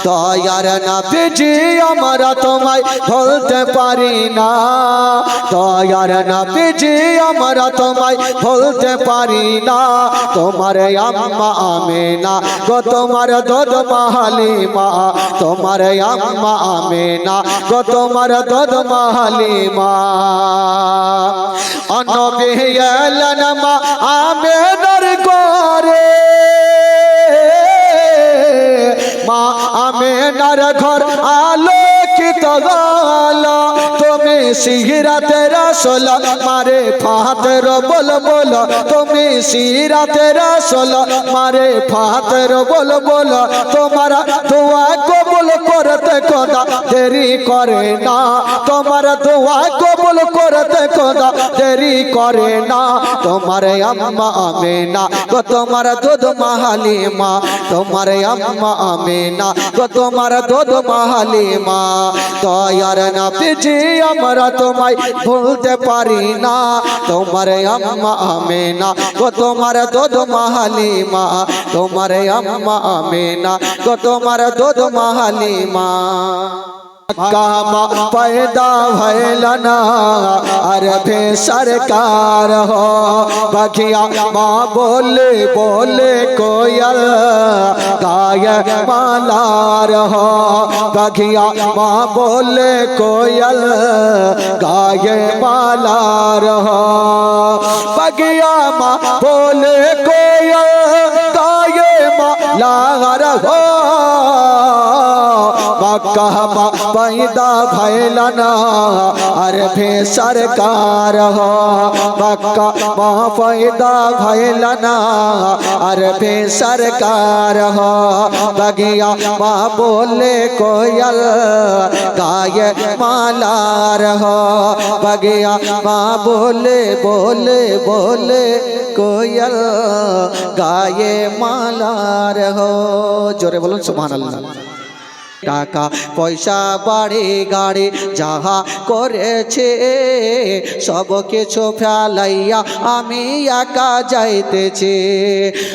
দয়ার নবীজি আমরা তোমায় ভুলতে পারি না, দয়ার নবীজি আমরা তোমায় ভুলতে পারি না। তোমার আম্মা আমেনা গো তোমার দুধ মা হালিমা, তোমার আম্মা আমেনা গো তোমার দুধ মা হালিমা। নবী এলেন মা আমেনার ঘরে, মা আমেনার ঘর আলোকিত হলো। তুমি সিরাতে রাসূল মারে ফাতের বল বল, তুমি সিরাতে রাসূল মারে ফাতের বল বল। তোমার দোয়া কবুল করতে খোদা দেরি করে না, তোমার দোয়া কবুল করতে খোদা দেরি করে না। তোমার আম্মা আমেনা গো তোমার দুধ মা হালিমা, তোমার আম্মা আমেনা গো তোমার দুধ মা হালিমা। দয়ার নবীজি আমরা তোমায় ভুলতে পারি না, তোমার আম্মা আমেনা গো তোমার দুধ মা হালিমা, তোমার আম্মা আমেনা গো তোমার দুধ মা হালিমা। कामा पैदा भैलना अरबे सरकार हो, बगिया माँ बोले बोले कोयल गाय मालार हो, बगिया माँ बोले कोयल गाय मालार हो, बगिया माँ बोले कोयल गाय मालार हो। कहमा पैदा भैलना अरबे सरकार हो, मक्का माँ पैदा भैलना अरबे सरकार हो, बगिया माँ बोले कोयल गाय मालार हो, बगिया माँ बोले बोले बोले कोयल गाय मालार हो। जोरे बोलो सुभान अल्लाह। টাকা পয়সা বাড়ি গাড়ি যাহা করেছে সব কিছু ফেলাইয়া আমি একা যাইতেছি।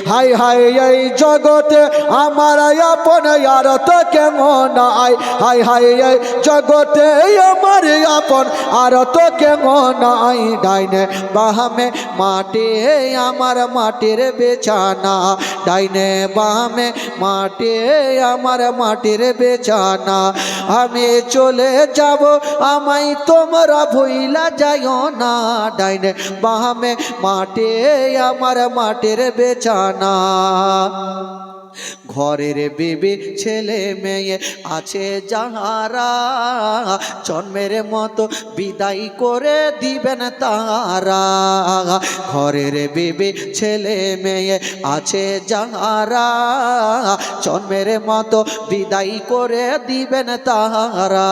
হাই হাই এই জগতে আমার আপন আর তো কেমন আই, হাই হাই এই জগতে আমার আপন আর তো কেমন আই। ডাইনে বামে মাটি আমার মাটির বিছানা, ডাইনে বামে মাটি আমার মাটির বিছানা। আমি চলে যাব আমায় তোমরা ভুইলা যাইও না, ডাইনে বামে মাটি আমার মাটির বিছানা। ঘরের বিবি ছেলে মেয়ে আছে যাহারা জন্মের মতো বিদায় করে দিবেন তারা। ঘরের বিবি ছেলে মেয়ে আছে যাহারা জন্মের মতো বিদায় করে দিবেন তারা।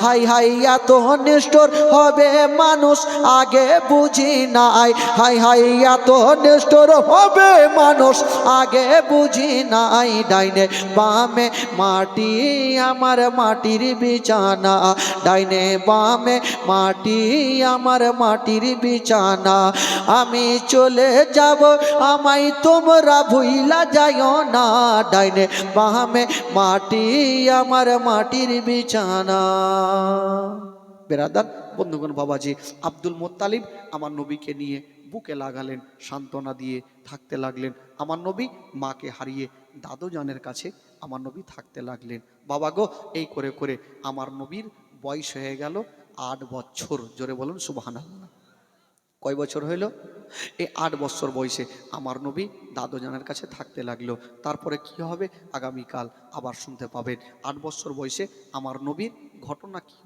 হাই হাই এত নিষ্ঠুর হবে মানুষ আগে বুঝি নাই, হাই হাই এত নিষ্ঠুর হবে মানুষ আগে বুঝি নাই। ডাইনে বামে মাটি আমার মাটির বিছানা, ডাইনে বামে মাটি আমার মাটির বিছানা। আমি চলে যাব আমায় তোমরা ভুইলা যাইও না, ডাইনে বামে মাটি আমার মাটির বিছানা। বেরাদার বন্ধুগণ, বাবাজি আব্দুল মুত্তালিব আমার নবীকে নিয়ে বুকে লাগালেন, সান্ত্বনা দিয়ে থাকতে লাগলেন। আমার নবী মাকে হারিয়ে দাদু জানের কাছে আমার নবী থাকতে লাগলেন। বাবা গো, এই করে করে আমার নবীর বয়স হয়ে গেল 8 বছর। জোরে বলুন সুবহানাল্লাহ। কয় বছর হইল? এই 8 বছর বয়সে আমার নবী দাদু জানের কাছে থাকতে লাগলো। তারপরে কি হবে আগামীকাল আবার শুনতে পাবেন। 8 বছর বয়সে আমার নবীর ঘটনা কি